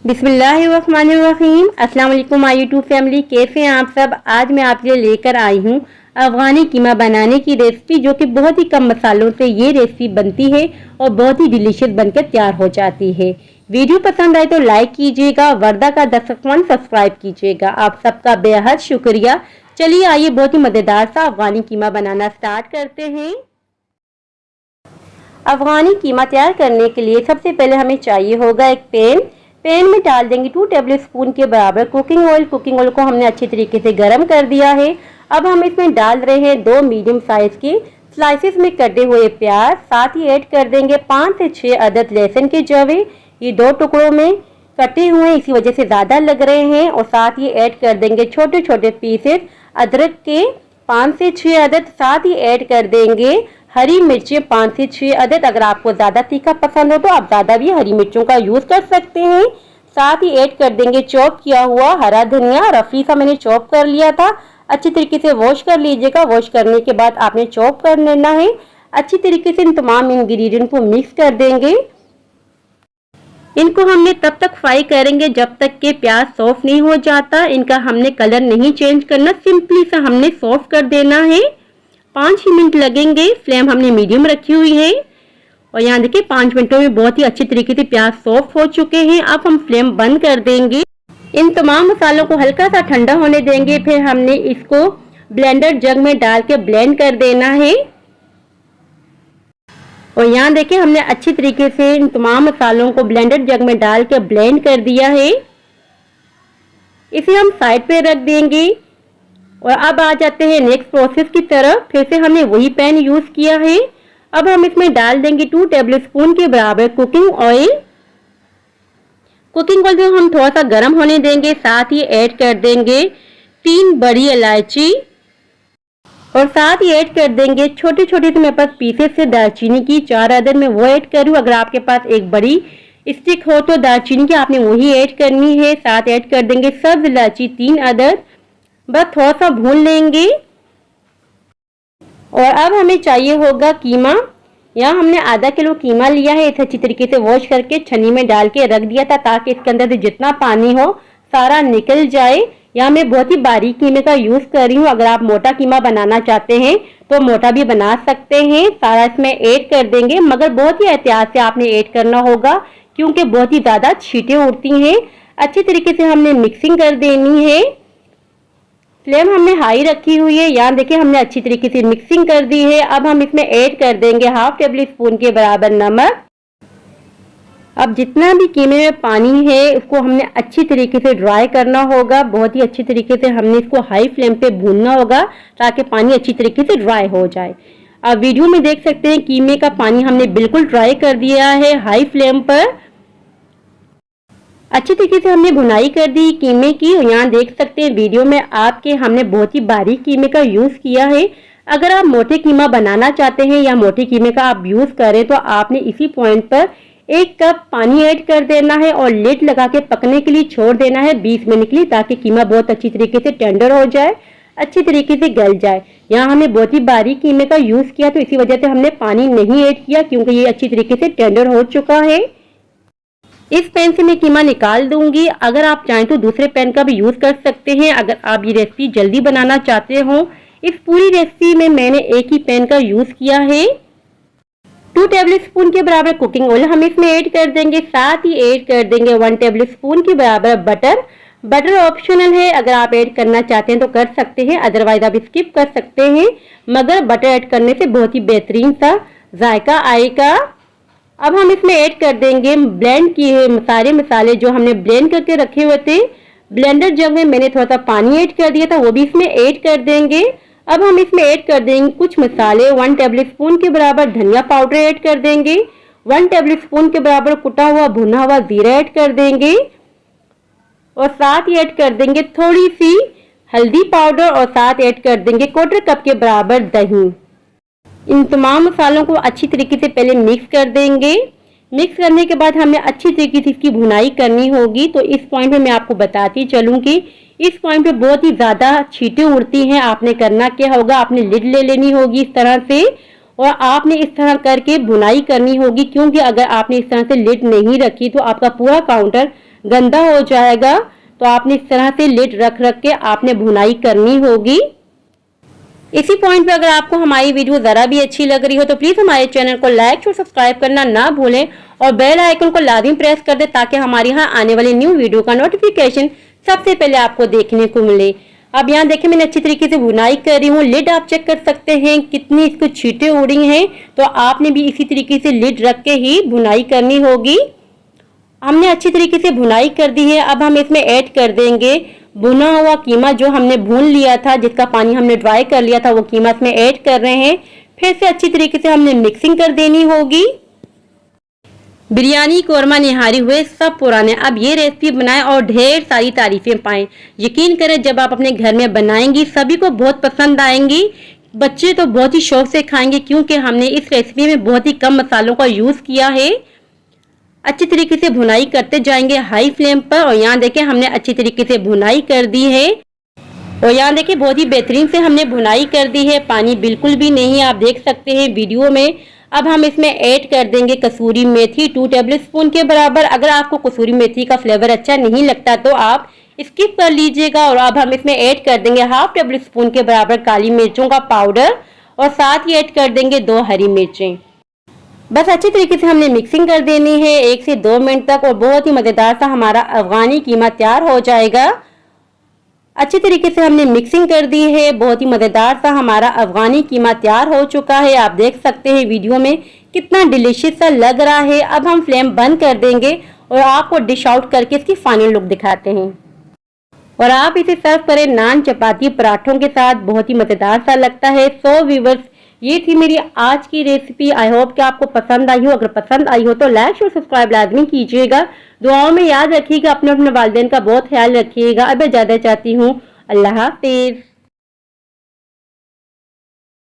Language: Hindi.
बिस्मिल्लाहिर्रहमानिर्रहीम। अस्सलाम वालेकुम माय यूट्यूब फैमिली, कैसे हैं आप सब। आज मैं आपके लिए लेकर आई हूँ अफ़गानी कीमा बनाने की रेसिपी, जो कि बहुत ही कम मसालों से ये रेसिपी बनती है और बहुत ही डिलीशियस बनकर तैयार हो जाती है। वीडियो पसंद आए तो लाइक कीजिएगा, वर्दा का दस्तरखान सब्सक्राइब कीजिएगा। आप सबका बेहद शुक्रिया। चलिए आइए बहुत ही मज़ेदार सा अफ़गानी कीमा बनाना स्टार्ट करते हैं। अफ़गानी कीमा तैयार करने के लिए सबसे पहले हमें चाहिए होगा एक पैन में डाल देंगे 2 टेबल स्पून के बराबर कुकिंग ऑयल। कुकिंग ऑयल को हमने अच्छे तरीके से गर्म कर दिया है। अब हम इसमें डाल रहे हैं 2 मीडियम साइज के स्लाइसेस में कटे हुए प्याज, साथ ही ऐड कर देंगे 5 से 6 अदद लहसुन के जवे। ये 2 टुकड़ों में कटे हुए, इसी वजह से ज़्यादा लग रहे हैं। और साथ ही ऐड कर देंगे छोटे छोटे पीसेस अदरक के 5 से 6 अदद। साथ ही ऐड कर देंगे हरी मिर्चें 5 से 6 अदद। अगर आपको ज़्यादा तीखा पसंद हो तो आप ज़्यादा भी हरी मिर्चों का यूज़ कर सकते हैं। साथ ही ऐड कर देंगे चॉप किया हुआ हरा धनिया, रफी सा मैंने चॉप कर लिया था। अच्छी तरीके से वॉश कर लीजिएगा। वॉश करने के बाद आपने चॉप कर लेना है। अच्छी तरीके से इन तमाम इंग्रेडिएंट को मिक्स कर देंगे। इनको हमने तब तक फ्राई करेंगे जब तक कि प्याज सॉफ्ट नहीं हो जाता। इनका हमने कलर नहीं चेंज करना, सिंपली सा हमने सॉफ्ट कर देना है। 5 ही मिनट लगेंगे। फ्लेम हमने मीडियम रखी हुई है। और यहाँ देखिए 5 मिनटों में बहुत ही अच्छी तरीके से प्याज सॉफ्ट हो चुके हैं। अब हम फ्लेम बंद कर देंगे। इन तमाम मसालों को हल्का सा ठंडा होने देंगे। फिर हमने इसको ब्लेंडर जग में डाल के ब्लेंड कर देना है। और यहाँ देखिए हमने अच्छी तरीके से इन तमाम मसालों को ब्लेंडर जग में डाल के ब्लेंड कर दिया है। इसे हम साइड पे रख देंगे। और अब आ जाते हैं नेक्स्ट प्रोसेस की तरफ। फिर से हमने वही पैन यूज किया है। अब हम इसमें डाल देंगे 2 टेबल स्पून के बराबर कुकिंग ऑयल। कुकिंग ऑयल को हम थोड़ा सा गर्म होने देंगे। साथ ही ऐड कर देंगे 3 बड़ी इलायची। और साथ ही ऐड कर देंगे छोटे छोटे से मेरे पास पीसेस से दालचीनी की 4 अदद में वो ऐड करूँ। अगर आपके पास एक बड़ी स्टिक हो तो दालचीनी की आपने वही ऐड करनी है। साथ ऐड कर देंगे सब्ज इलायची 3 अदद। बस थोड़ा सा भून लेंगे। और अब हमें चाहिए होगा कीमा। यहाँ हमने आधा किलो कीमा लिया है। इसे अच्छी तरीके से वॉश करके छन्नी में डाल के रख दिया था, ताकि इसके अंदर से जितना पानी हो सारा निकल जाए। यहाँ मैं बहुत ही बारीक कीमे का यूज़ कर रही हूँ। अगर आप मोटा कीमा बनाना चाहते हैं तो मोटा भी बना सकते हैं। सारा इसमें ऐड कर देंगे, मगर बहुत ही एहतियात से आपने ऐड करना होगा, क्योंकि बहुत ही ज़्यादा छींटे उड़ती हैं। अच्छी तरीके से हमने मिक्सिंग कर देनी है। फ्लेम हमने हाई रखी हुई है। यहाँ देखिए हमने अच्छी तरीके से मिक्सिंग कर दी है। अब हम इसमें ऐड कर देंगे 1/2 टेबल स्पून के बराबर नमक। अब जितना भी कीमे में पानी है उसको हमने अच्छी तरीके से ड्राई करना होगा। बहुत ही अच्छी तरीके से हमने इसको हाई फ्लेम पे भूनना होगा, ताकि पानी अच्छी तरीके से ड्राई हो जाए। अब वीडियो में देख सकते हैं कीमे का पानी हमने बिल्कुल ड्राई कर दिया है हाई फ्लेम पर। अच्छी तरीके से हमने भुनाई कर दी कीमे की। यहाँ देख सकते हैं वीडियो में आपके हमने बहुत ही बारीक कीमे का यूज़ किया है। अगर आप मोटे कीमा बनाना चाहते हैं या मोटे कीमे का आप यूज़ करें तो आपने इसी पॉइंट पर 1 कप पानी ऐड कर देना है और लिड लगा के पकने के लिए छोड़ देना है 20 मिनट के लिए, ताकि कीमा बहुत अच्छी तरीके से टेंडर हो जाए, अच्छी तरीके से गल जाए। यहाँ हमने बहुत ही बारीक कीमे का यूज़ किया तो इसी वजह से हमने पानी नहीं ऐड किया, क्योंकि ये अच्छी तरीके से टेंडर हो चुका है। इस पैन से मैं कीमा निकाल दूंगी। अगर आप चाहें तो दूसरे पैन का भी यूज़ कर सकते हैं, अगर आप ये रेसिपी जल्दी बनाना चाहते हो। इस पूरी रेसिपी में मैंने एक ही पैन का यूज़ किया है। 2 टेबल स्पून के बराबर कुकिंग ऑयल हम इसमें ऐड कर देंगे। साथ ही ऐड कर देंगे 1 टेबल स्पून के बराबर बटर। बटर ऑप्शनल है, अगर आप ऐड करना चाहते हैं तो कर सकते हैं, अदरवाइज आप स्किप कर सकते हैं। मगर बटर ऐड करने से बहुत ही बेहतरीन सा जायका आएगा। अब हम इसमें ऐड कर देंगे ब्लेंड किए सारे मसाले जो हमने ब्लेंड करके रखे हुए थे। ब्लेंडर जग में मैंने थोड़ा सा पानी ऐड कर दिया था, वो भी इसमें ऐड कर देंगे। अब हम इसमें ऐड कर देंगे कुछ मसाले। 1 टेबल स्पून के बराबर धनिया पाउडर ऐड कर देंगे। 1 टेबल स्पून के बराबर कुटा हुआ भुना हुआ जीरा ऐड कर देंगे। और साथ ही ऐड कर देंगे थोड़ी सी हल्दी पाउडर। और साथ ऐड कर देंगे 1/4 कप के बराबर दही। इन तमाम मसालों को अच्छी तरीके से पहले मिक्स कर देंगे। मिक्स करने के बाद हमें अच्छी तरीके से इसकी भुनाई करनी होगी। तो इस पॉइंट पे मैं आपको बताती चलूँ कि इस पॉइंट पे बहुत ही ज़्यादा छींटे उड़ती हैं। आपने करना क्या होगा, आपने लिड ले लेनी होगी इस तरह से, और आपने इस तरह करके भुनाई करनी होगी, क्योंकि अगर आपने इस तरह से लिड नहीं रखी तो आपका पूरा काउंटर गंदा हो जाएगा। तो आपने इस तरह से लिड रख रख के आपने भुनाई करनी होगी। इसी पॉइंट पे अगर आपको हमारी वीडियो जरा भी अच्छी लग रही हो तो प्लीज हमारे चैनल को लाइक और सब्सक्राइब करना ना भूलें और बेल आइकन को लाजमी प्रेस कर दें ताकि हमारे यहाँ आने वाली न्यू वीडियो का नोटिफिकेशन सबसे पहले आपको देखने को मिले। अब यहाँ देखिए मैंने अच्छी तरीके से बुनाई कर रही हूँ। लिड आप चेक कर सकते हैं कितनी इसको छींटे उड़ी हैं, तो आपने भी इसी तरीके से लिड रख के ही बुनाई करनी होगी। हमने अच्छी तरीके से बुनाई कर दी है। अब हम इसमें ऐड कर देंगे भुना हुआ कीमा जो हमने भून लिया था, जिसका पानी हमने ड्राई कर लिया था, वो कीमा इसमें ऐड कर रहे हैं। फिर से अच्छी तरीके से हमने मिक्सिंग कर देनी होगी। बिरयानी, कोरमा, निहारी हुए सब पुराने। अब ये रेसिपी बनाएं और ढेर सारी तारीफें पाएं। यकीन करें जब आप अपने घर में बनाएंगी सभी को बहुत पसंद आएंगी। बच्चे तो बहुत ही शौक से खाएंगे क्योंकि हमने इस रेसिपी में बहुत ही कम मसालों का यूज किया है। अच्छी तरीके से भुनाई करते जाएंगे हाई फ्लेम पर। और यहाँ देखिए हमने अच्छी तरीके से भुनाई कर दी है। और यहाँ देखिए बहुत ही बेहतरीन से हमने भुनाई कर दी है। पानी बिल्कुल भी नहीं, आप देख सकते हैं वीडियो में। अब हम इसमें ऐड कर देंगे कसूरी मेथी 2 टेबलस्पून के बराबर। अगर आपको कसूरी मेथी का फ्लेवर अच्छा नहीं लगता तो आप स्किप कर लीजिएगा। और अब हम इसमें ऐड कर देंगे हाफ टेबल स्पून के बराबर काली मिर्चों का पाउडर और साथ ही ऐड कर देंगे 2 हरी मिर्चें। बस अच्छी तरीके से हमने मिक्सिंग कर देनी है 1 से 2 मिनट तक और बहुत ही मज़ेदार सा हमारा अफगानी कीमा तैयार हो जाएगा। अच्छी तरीके से हमने मिक्सिंग कर दी है। बहुत ही मज़ेदार सा हमारा अफगानी कीमा तैयार हो चुका है। आप देख सकते हैं वीडियो में कितना डिलीशियस सा लग रहा है। अब हम फ्लेम बंद कर देंगे और आपको डिश आउट करके इसकी फाइनल लुक दिखाते हैं। और आप इसे सर्व करें नान, चपाती, पराठों के साथ। बहुत ही मज़ेदार सा लगता है। सो व्यूअर्स, ये थी मेरी आज की रेसिपी। आई होप कि आपको पसंद आई हो। अगर पसंद आई हो तो लाइक और सब्सक्राइब लाजमी कीजिएगा। दुआओं में याद रखिएगा, अपने वालिदैन का बहुत ख्याल रखिएगा। अब इजाज़त चाहती हूँ। अल्लाह हाफिज़।